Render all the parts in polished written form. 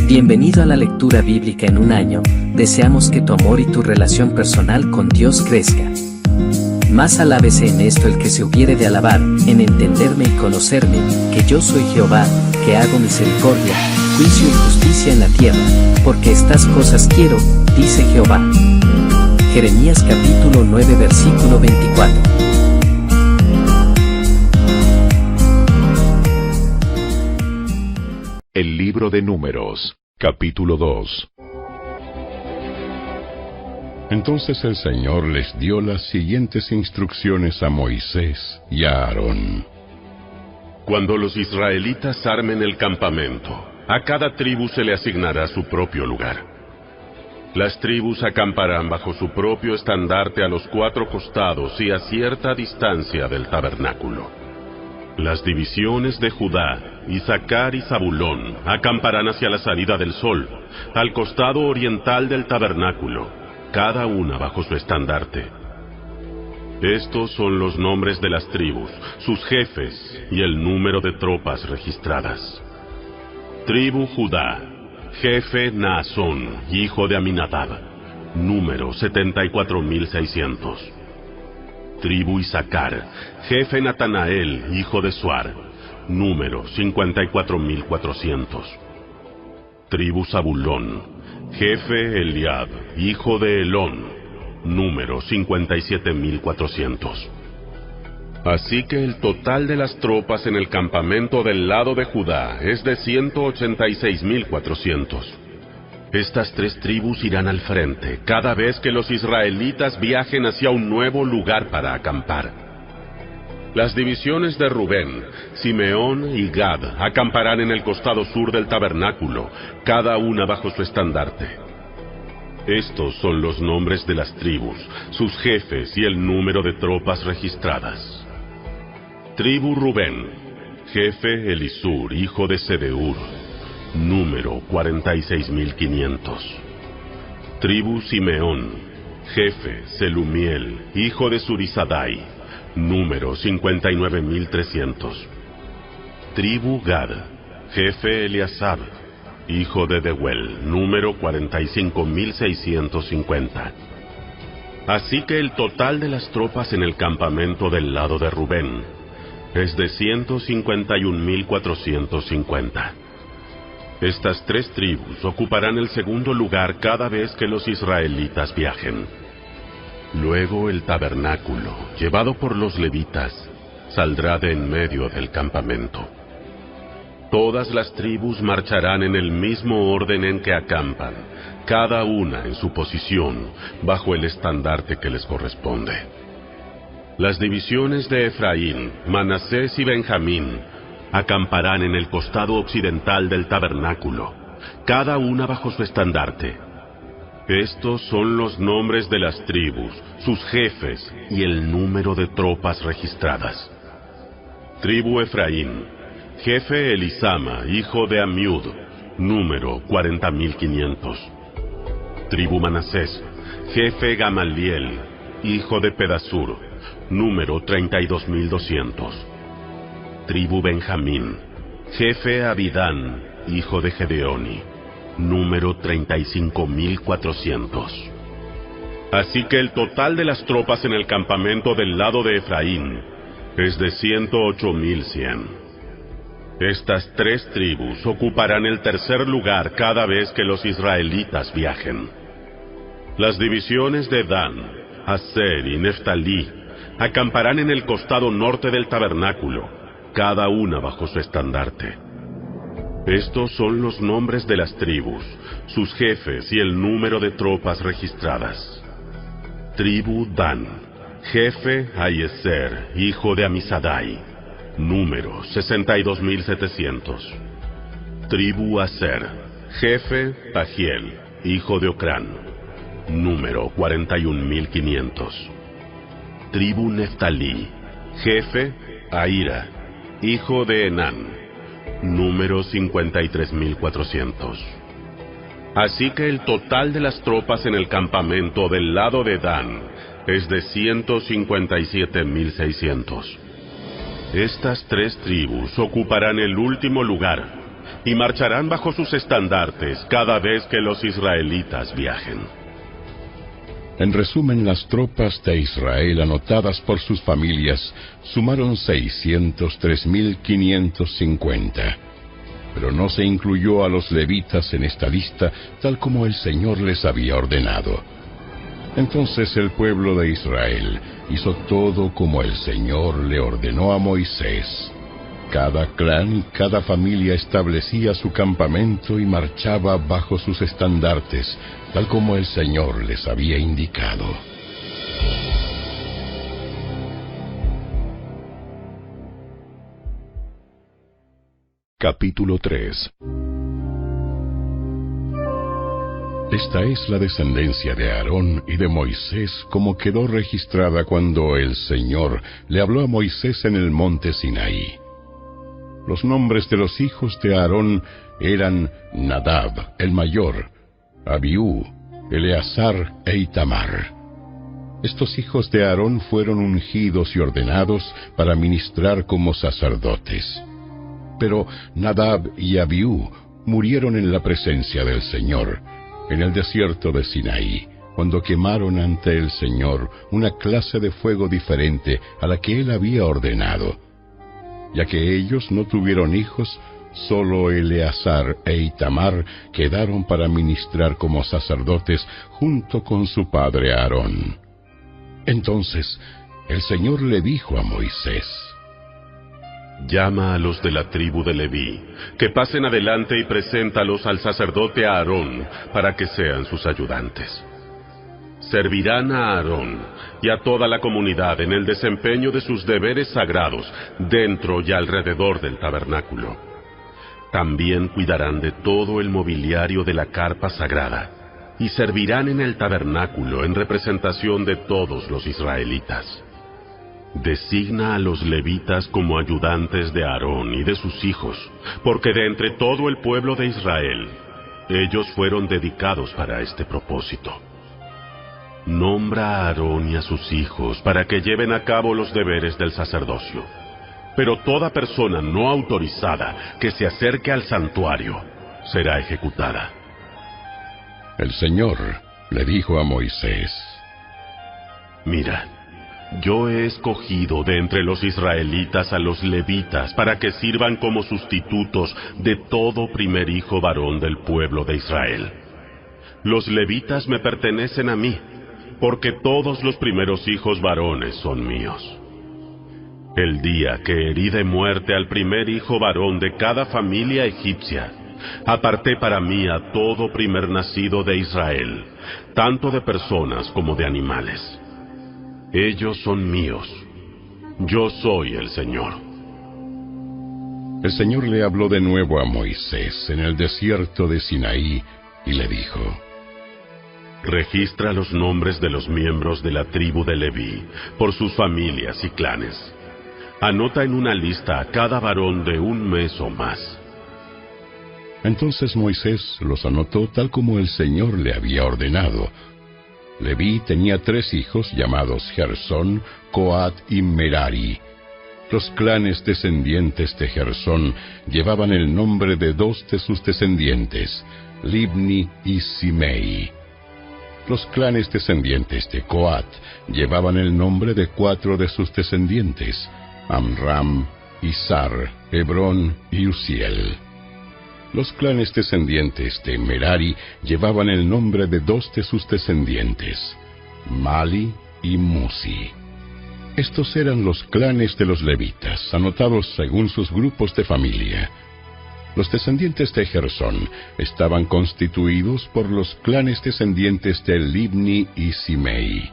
Bienvenido a la lectura bíblica en un año. Deseamos que tu amor y tu relación personal con Dios crezca. Más alábese en esto el que se hubiere de alabar, en entenderme y conocerme, que yo soy Jehová, que hago misericordia, juicio y justicia en la tierra, porque estas cosas quiero, dice Jehová. Jeremías capítulo 9 versículo 24. El libro de Números, capítulo 2. Entonces el Señor les dio las siguientes instrucciones a Moisés y a Aarón. Cuando los israelitas armen el campamento, a cada tribu se le asignará su propio lugar. Las tribus acamparán bajo su propio estandarte a los 4 costados y a cierta distancia del tabernáculo. Las divisiones de Judá, Isaacar y Zabulón acamparán hacia la salida del sol, al costado oriental del tabernáculo, cada una bajo su estandarte. Estos son los nombres de las tribus, sus jefes y el número de tropas registradas. Tribu Judá, jefe Naasón, hijo de Aminadab, número 74,600. Tribu Isaacar, jefe Natanael, hijo de Suar, número 54,400. Tribu Zabulón, jefe Eliab, hijo de Elón, número 57,400. Así que el total de las tropas en el campamento del lado de Judá es de 186,400. Estas 3 tribus irán al frente cada vez que los israelitas viajen hacia un nuevo lugar para acampar. Las divisiones de Rubén, Simeón y Gad acamparán en el costado sur del tabernáculo, cada una bajo su estandarte. Estos son los nombres de las tribus, sus jefes y el número de tropas registradas. Tribu Rubén, jefe Elisur, hijo de Sedeur, número 46,500. Tribu Simeón, jefe Selumiel, hijo de Surisadai, número 59,300. Tribu Gad, jefe Eliasab, hijo de Deuel, número 45,650. Así que el total de las tropas en el campamento del lado de Rubén es de 151,450. Estas 3 tribus ocuparán el segundo lugar cada vez que los israelitas viajen. Luego el tabernáculo, llevado por los levitas, saldrá de en medio del campamento. Todas las tribus marcharán en el mismo orden en que acampan, cada una en su posición, bajo el estandarte que les corresponde. Las divisiones de Efraín, Manasés y Benjamín acamparán en el costado occidental del tabernáculo, cada una bajo su estandarte. Estos son los nombres de las tribus, sus jefes y el número de tropas registradas. Tribu Efraín, jefe Elisama, hijo de Amiud, número 40,500. Tribu Manasés, jefe Gamaliel, hijo de Pedasur, número 32,200. Tribu Benjamín, jefe Abidán, hijo de Gedeoni, número 35,400. Así que el total de las tropas en el campamento del lado de Efraín es de 108,100. Estas 3 tribus ocuparán el tercer lugar cada vez que los israelitas viajen. Las divisiones de Dan, Aser y Neftalí acamparán en el costado norte del tabernáculo, cada una bajo su estandarte. Estos son los nombres de las tribus, sus jefes y el número de tropas registradas. Tribu Dan, jefe Aiezer, hijo de Amisadai, número 62,700. Tribu Aser, jefe Pagiel, hijo de Ocrán, número 41,500. Tribu Neftalí, jefe Ahira, hijo de Enán, número 53,400. Así que el total de las tropas en el campamento del lado de Dan es de 157,600. Estas 3 tribus ocuparán el último lugar, y marcharán bajo sus estandartes cada vez que los israelitas viajen. En resumen, las tropas de Israel anotadas por sus familias sumaron 603.550. Pero no se incluyó a los levitas en esta lista tal como el Señor les había ordenado. Entonces el pueblo de Israel hizo todo como el Señor le ordenó a Moisés. Cada clan y cada familia establecía su campamento y marchaba bajo sus estandartes, tal como el Señor les había indicado. Capítulo 3. Esta es la descendencia de Aarón y de Moisés como quedó registrada cuando el Señor le habló a Moisés en el monte Sinaí. Los nombres de los hijos de Aarón eran Nadab, el mayor, Abiú, Eleazar e Itamar. Estos hijos de Aarón fueron ungidos y ordenados para ministrar como sacerdotes. Pero Nadab y Abiú murieron en la presencia del Señor, en el desierto de Sinaí, cuando quemaron ante el Señor una clase de fuego diferente a la que Él había ordenado. Ya que ellos no tuvieron hijos, solo Eleazar e Itamar quedaron para ministrar como sacerdotes junto con su padre Aarón. Entonces el Señor le dijo a Moisés: Llama a los de la tribu de Leví, que pasen adelante y preséntalos al sacerdote Aarón para que sean sus ayudantes. Servirán a Aarón y a toda la comunidad en el desempeño de sus deberes sagrados dentro y alrededor del tabernáculo. También cuidarán de todo el mobiliario de la carpa sagrada y servirán en el tabernáculo en representación de todos los israelitas. Designa a los levitas como ayudantes de Aarón y de sus hijos, porque de entre todo el pueblo de Israel, ellos fueron dedicados para este propósito. Nombra a Aarón y a sus hijos para que lleven a cabo los deberes del sacerdocio. Pero toda persona no autorizada que se acerque al santuario será ejecutada. El Señor le dijo a Moisés: Mira, yo he escogido de entre los israelitas a los levitas para que sirvan como sustitutos de todo primer hijo varón del pueblo de Israel. Los levitas me pertenecen a mí, porque todos los primeros hijos varones son míos. El día que herí de muerte al primer hijo varón de cada familia egipcia, aparté para mí a todo primer nacido de Israel, tanto de personas como de animales. Ellos son míos. Yo soy el Señor. El Señor le habló de nuevo a Moisés en el desierto de Sinaí y le dijo: Registra los nombres de los miembros de la tribu de Leví, por sus familias y clanes. Anota en una lista a cada varón de un mes o más. Entonces Moisés los anotó tal como el Señor le había ordenado. Leví tenía 3 hijos llamados Gersón, Coat y Merari. Los clanes descendientes de Gersón llevaban el nombre de 2 de sus descendientes, Libni y Simei. Los clanes descendientes de Coat llevaban el nombre de 4 de sus descendientes, Amram, Izar, Hebrón y Uziel. Los clanes descendientes de Merari llevaban el nombre de 2 de sus descendientes, Mali y Musi. Estos eran los clanes de los levitas, anotados según sus grupos de familia. Los descendientes de Gersón estaban constituidos por los clanes descendientes de Libni y Simei.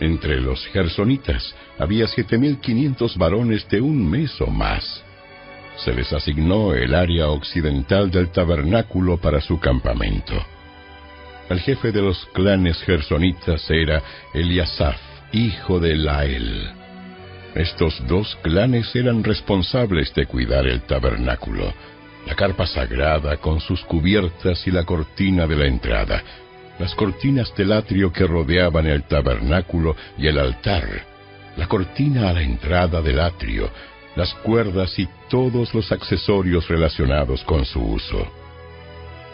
Entre los gersonitas había 7.500 varones de un mes o más. Se les asignó el área occidental del tabernáculo para su campamento. El jefe de los clanes gersonitas era Eliasaf, hijo de Lael. Estos 2 clanes eran responsables de cuidar el tabernáculo, la carpa sagrada con sus cubiertas y la cortina de la entrada, las cortinas del atrio que rodeaban el tabernáculo y el altar, la cortina a la entrada del atrio, las cuerdas y todos los accesorios relacionados con su uso.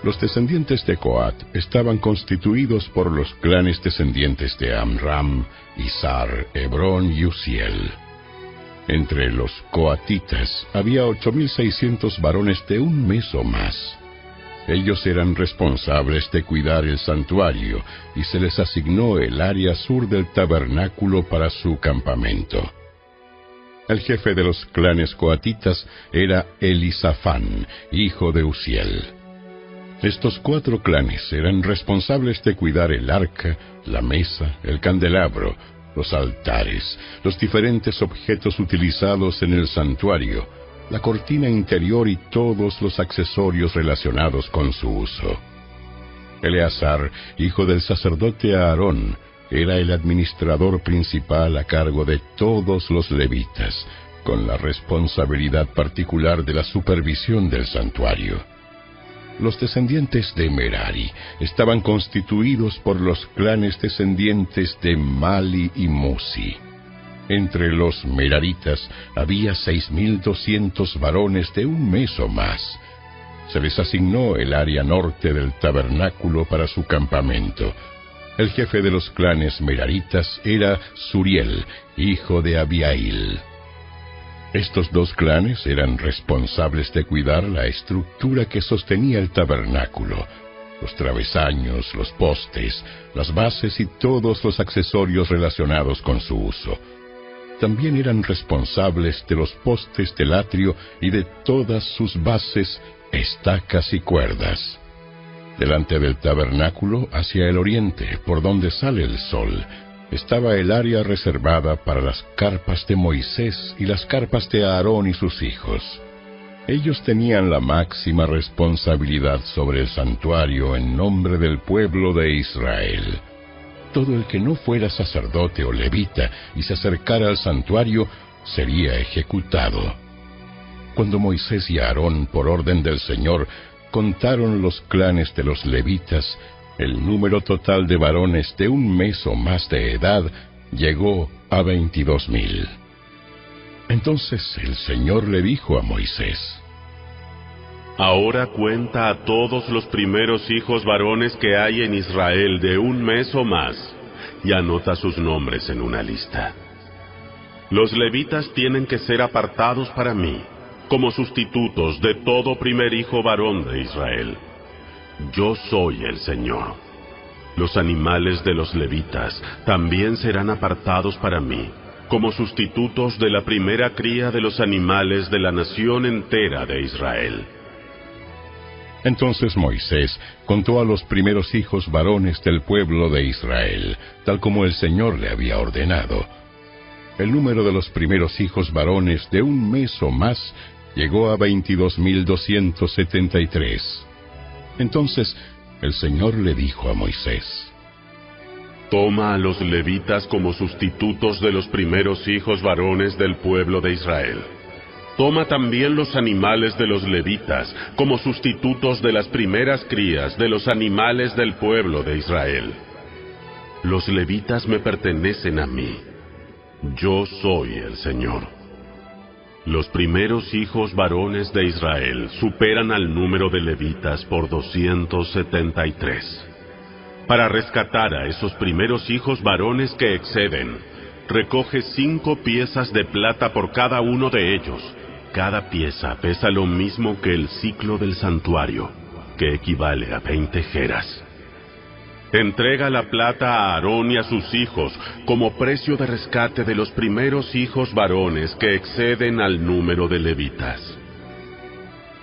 Los descendientes de Coat estaban constituidos por los clanes descendientes de Amram, Izhar, Hebrón y Uziel. Entre los coatitas había 8.600 varones de un mes o más. Ellos eran responsables de cuidar el santuario y se les asignó el área sur del tabernáculo para su campamento. El jefe de los clanes coatitas era Elisafán, hijo de Uziel. Estos 4 clanes eran responsables de cuidar el arca, la mesa, el candelabro, los altares, los diferentes objetos utilizados en el santuario, la cortina interior y todos los accesorios relacionados con su uso. Eleazar, hijo del sacerdote Aarón, era el administrador principal a cargo de todos los levitas, con la responsabilidad particular de la supervisión del santuario. Los descendientes de Merari estaban constituidos por los clanes descendientes de Mali y Musi. Entre los meraritas había 6.200 varones de un mes o más. Se les asignó el área norte del tabernáculo para su campamento. El jefe de los clanes meraritas era Suriel, hijo de Abiail. Estos 2 clanes eran responsables de cuidar la estructura que sostenía el tabernáculo, los travesaños, los postes, las bases y todos los accesorios relacionados con su uso. También eran responsables de los postes del atrio y de todas sus bases, estacas y cuerdas. Delante del tabernáculo, hacia el oriente, por donde sale el sol, estaba el área reservada para las carpas de Moisés y las carpas de Aarón y sus hijos. Ellos tenían la máxima responsabilidad sobre el santuario en nombre del pueblo de Israel. Todo el que no fuera sacerdote o levita y se acercara al santuario sería ejecutado. Cuando Moisés y Aarón, por orden del Señor, contaron los clanes de los levitas, el número total de varones de un mes o más de edad llegó a 22.000. Entonces el Señor le dijo a Moisés: Ahora cuenta a todos los primeros hijos varones que hay en Israel de un mes o más, y anota sus nombres en una lista. Los levitas tienen que ser apartados para mí, como sustitutos de todo primer hijo varón de Israel. Yo soy el Señor. Los animales de los levitas también serán apartados para mí, como sustitutos de la primera cría de los animales de la nación entera de Israel. Entonces Moisés contó a los primeros hijos varones del pueblo de Israel, tal como el Señor le había ordenado. El número de los primeros hijos varones de un mes o más llegó a 22.273. Entonces el Señor le dijo a Moisés: Toma a los levitas como sustitutos de los primeros hijos varones del pueblo de Israel. Toma también los animales de los levitas como sustitutos de las primeras crías de los animales del pueblo de Israel. Los levitas me pertenecen a mí. Yo soy el Señor. Los primeros hijos varones de Israel superan al número de levitas por 273. Para rescatar a esos primeros hijos varones que exceden, recoge 5 piezas de plata por cada uno de ellos. Cada pieza pesa lo mismo que el ciclo del santuario, que equivale a 20 geras. Entrega la plata a Aarón y a sus hijos como precio de rescate de los primeros hijos varones que exceden al número de levitas.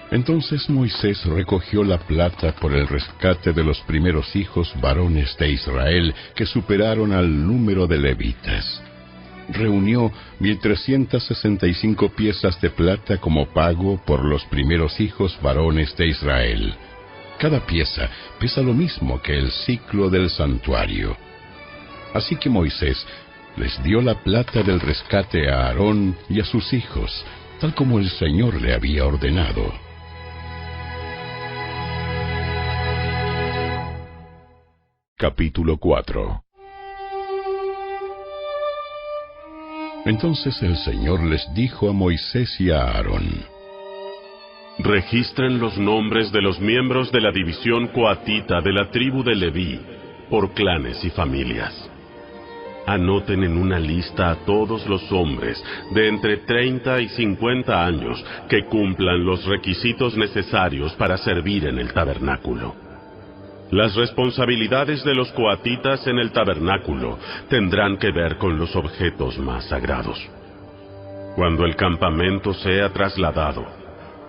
Entonces Moisés recogió la plata por el rescate de los primeros hijos varones de Israel que superaron al número de levitas. Reunió 1.365 piezas de plata como pago por los primeros hijos varones de Israel. Cada pieza pesa lo mismo que el ciclo del santuario. Así que Moisés les dio la plata del rescate a Aarón y a sus hijos, tal como el Señor le había ordenado. Capítulo 4. Entonces el Señor les dijo a Moisés y a Aarón: Registren los nombres de los miembros de la división coatita de la tribu de Leví, por clanes y familias. Anoten en una lista a todos los hombres de entre 30 y 50 años que cumplan los requisitos necesarios para servir en el tabernáculo. Las responsabilidades de los coatitas en el tabernáculo tendrán que ver con los objetos más sagrados. Cuando el campamento sea trasladado,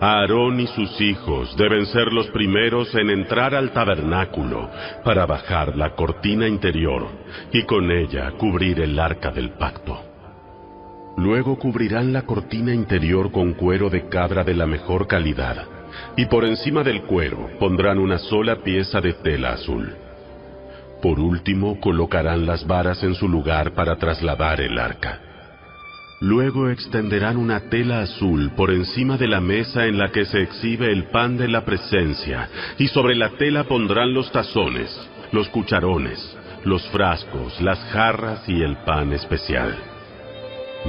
Aarón y sus hijos deben ser los primeros en entrar al tabernáculo para bajar la cortina interior y con ella cubrir el arca del pacto. Luego cubrirán la cortina interior con cuero de cabra de la mejor calidad, y por encima del cuero pondrán una sola pieza de tela azul. Por último, colocarán las varas en su lugar para trasladar el arca. Luego extenderán una tela azul por encima de la mesa en la que se exhibe el pan de la presencia, y sobre la tela pondrán los tazones, los cucharones, los frascos, las jarras y el pan especial.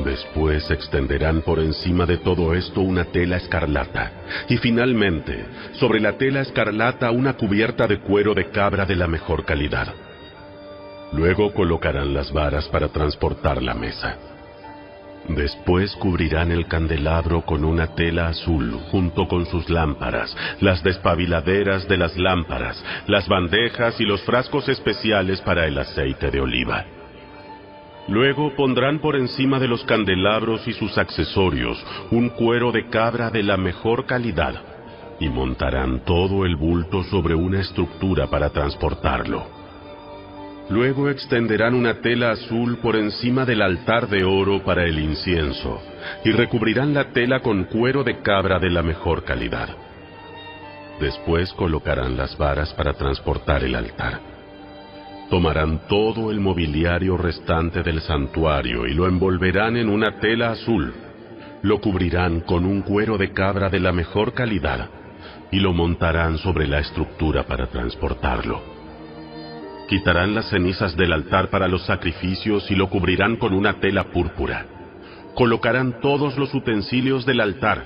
Después extenderán por encima de todo esto una tela escarlata, y finalmente, sobre la tela escarlata una cubierta de cuero de cabra de la mejor calidad. Luego colocarán las varas para transportar la mesa. Después cubrirán el candelabro con una tela azul junto con sus lámparas, las despabiladeras de las lámparas, las bandejas y los frascos especiales para el aceite de oliva. Luego pondrán por encima de los candelabros y sus accesorios un cuero de cabra de la mejor calidad y montarán todo el bulto sobre una estructura para transportarlo. Luego extenderán una tela azul por encima del altar de oro para el incienso, y recubrirán la tela con cuero de cabra de la mejor calidad. Después colocarán las varas para transportar el altar. Tomarán todo el mobiliario restante del santuario y lo envolverán en una tela azul. Lo cubrirán con un cuero de cabra de la mejor calidad, y lo montarán sobre la estructura para transportarlo. Quitarán las cenizas del altar para los sacrificios y lo cubrirán con una tela púrpura. Colocarán todos los utensilios del altar,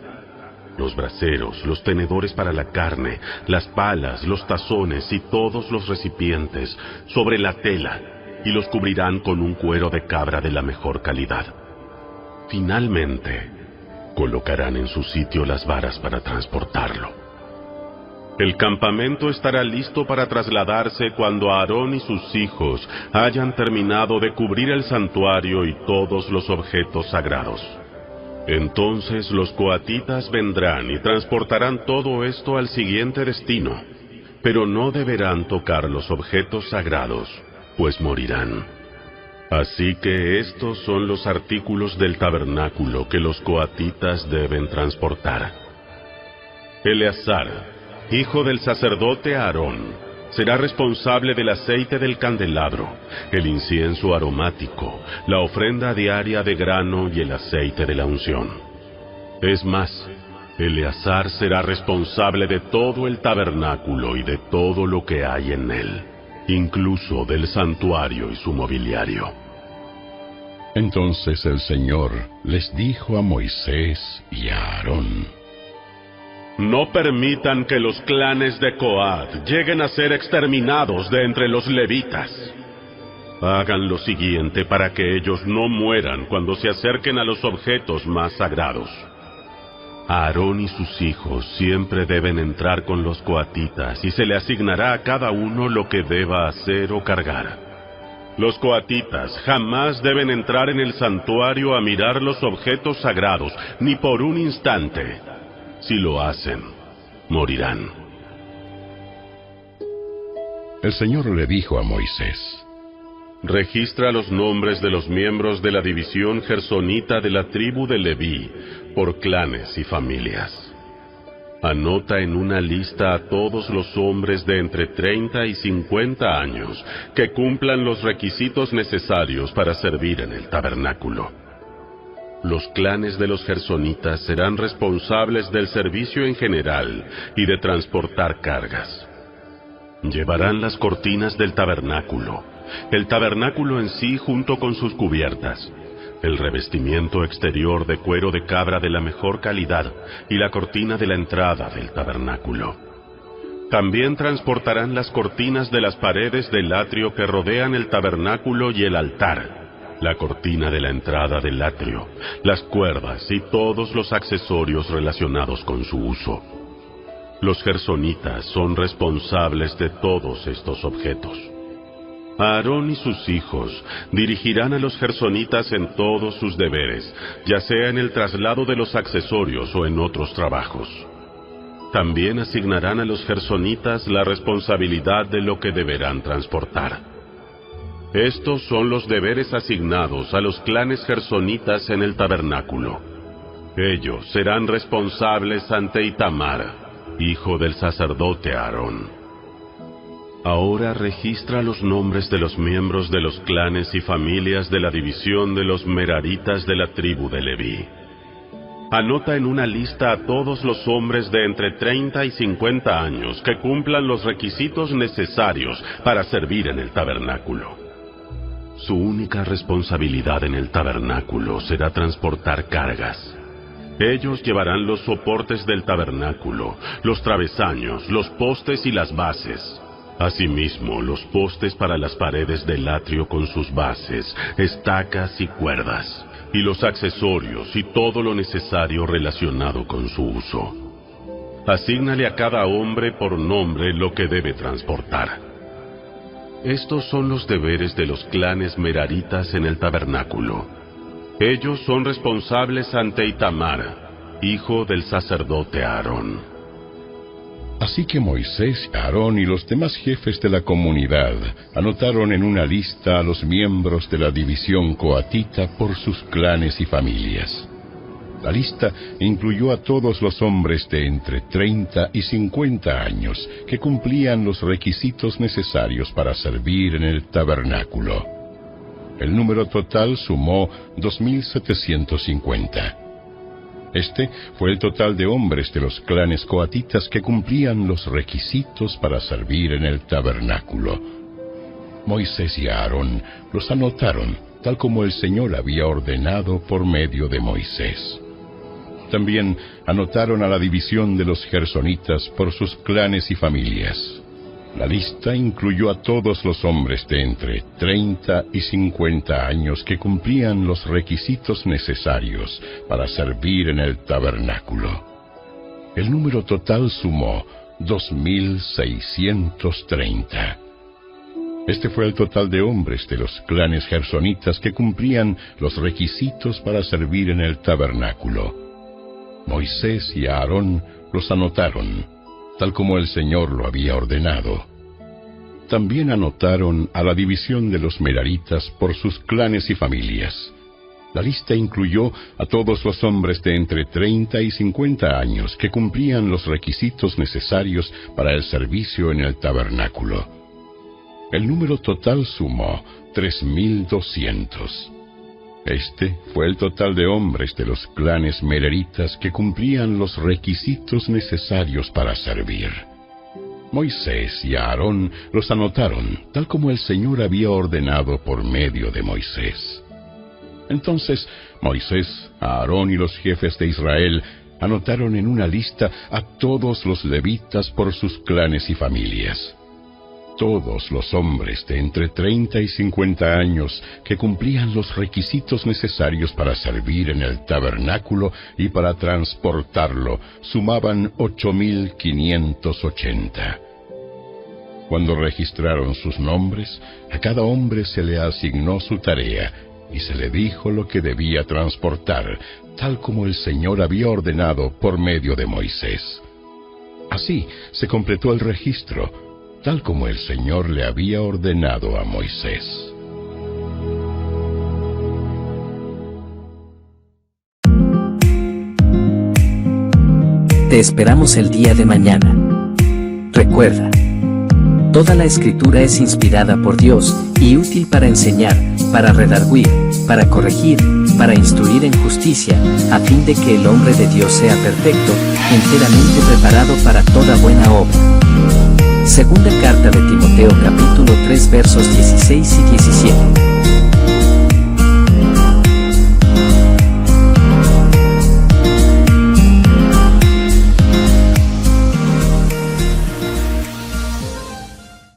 los braseros, los tenedores para la carne, las palas, los tazones y todos los recipientes, sobre la tela, y los cubrirán con un cuero de cabra de la mejor calidad. Finalmente, colocarán en su sitio las varas para transportarlo. El campamento estará listo para trasladarse cuando Aarón y sus hijos hayan terminado de cubrir el santuario y todos los objetos sagrados. Entonces los coatitas vendrán y transportarán todo esto al siguiente destino, pero no deberán tocar los objetos sagrados, pues morirán. Así que estos son los artículos del tabernáculo que los coatitas deben transportar. Eleazar, hijo del sacerdote Aarón, será responsable del aceite del candelabro, el incienso aromático, la ofrenda diaria de grano y el aceite de la unción. Es más, Eleazar será responsable de todo el tabernáculo y de todo lo que hay en él, incluso del santuario y su mobiliario. Entonces el Señor les dijo a Moisés y a Aarón: No permitan que los clanes de Coat lleguen a ser exterminados de entre los levitas. Hagan lo siguiente para que ellos no mueran cuando se acerquen a los objetos más sagrados. Aarón y sus hijos siempre deben entrar con los coatitas y se le asignará a cada uno lo que deba hacer o cargar. Los coatitas jamás deben entrar en el santuario a mirar los objetos sagrados, ni por un instante. Si lo hacen, morirán. El Señor le dijo a Moisés: Registra los nombres de los miembros de la división gersonita de la tribu de Leví, por clanes y familias. Anota en una lista a todos los hombres de entre 30 y 50 años que cumplan los requisitos necesarios para servir en el tabernáculo. Los clanes de los gersonitas serán responsables del servicio en general y de transportar cargas. Llevarán las cortinas del tabernáculo, el tabernáculo en sí junto con sus cubiertas, el revestimiento exterior de cuero de cabra de la mejor calidad y la cortina de la entrada del tabernáculo. También transportarán las cortinas de las paredes del atrio que rodean el tabernáculo y el altar, la cortina de la entrada del atrio, las cuerdas y todos los accesorios relacionados con su uso. Los gersonitas son responsables de todos estos objetos. Aarón y sus hijos dirigirán a los gersonitas en todos sus deberes, ya sea en el traslado de los accesorios o en otros trabajos. También asignarán a los gersonitas la responsabilidad de lo que deberán transportar. Estos son los deberes asignados a los clanes gersonitas en el tabernáculo. Ellos serán responsables ante Itamar, hijo del sacerdote Aarón. Ahora registra los nombres de los miembros de los clanes y familias de la división de los meraritas de la tribu de Leví. Anota en una lista a todos los hombres de entre 30 y 50 años que cumplan los requisitos necesarios para servir en el tabernáculo. Su única responsabilidad en el tabernáculo será transportar cargas. Ellos llevarán los soportes del tabernáculo, los travesaños, los postes y las bases. Asimismo, los postes para las paredes del atrio con sus bases, estacas y cuerdas, y los accesorios y todo lo necesario relacionado con su uso. Asígnale a cada hombre por nombre lo que debe transportar. Estos son los deberes de los clanes meraritas en el tabernáculo. Ellos son responsables ante Itamar, hijo del sacerdote Aarón. Así que Moisés, Aarón y los demás jefes de la comunidad anotaron en una lista a los miembros de la división coatita por sus clanes y familias. La lista incluyó a todos los hombres de entre 30 y 50 años que cumplían los requisitos necesarios para servir en el tabernáculo. El número total sumó 2.750. Este fue el total de hombres de los clanes coatitas que cumplían los requisitos para servir en el tabernáculo. Moisés y Aarón los anotaron, tal como el Señor había ordenado por medio de Moisés. También anotaron a la división de los gersonitas por sus clanes y familias. La lista incluyó a todos los hombres de entre 30 y 50 años que cumplían los requisitos necesarios para servir en el tabernáculo. El número total sumó 2.630. Este fue el total de hombres de los clanes gersonitas que cumplían los requisitos para servir en el tabernáculo. Moisés y Aarón los anotaron, tal como el Señor lo había ordenado. También anotaron a la división de los meraritas por sus clanes y familias. La lista incluyó a todos los hombres de entre 30 y 50 años que cumplían los requisitos necesarios para el servicio en el tabernáculo. El número total sumó 3.200. Este fue el total de hombres de los clanes meraritas que cumplían los requisitos necesarios para servir. Moisés y Aarón los anotaron, tal como el Señor había ordenado por medio de Moisés. Entonces Moisés, Aarón y los jefes de Israel anotaron en una lista a todos los levitas por sus clanes y familias. Todos los hombres de entre 30 y 50 años que cumplían los requisitos necesarios para servir en el tabernáculo y para transportarlo sumaban 8.580. Cuando registraron sus nombres, a cada hombre se le asignó su tarea y se le dijo lo que debía transportar, tal como el Señor había ordenado por medio de Moisés. Así se completó el registro, tal como el Señor le había ordenado a Moisés. Te esperamos el día de mañana. Recuerda, toda la Escritura es inspirada por Dios y útil para enseñar, para redarguir, para corregir, para instruir en justicia, a fin de que el hombre de Dios sea perfecto, enteramente preparado para toda buena obra. Segunda carta de Timoteo capítulo 3 versos 16 y 17.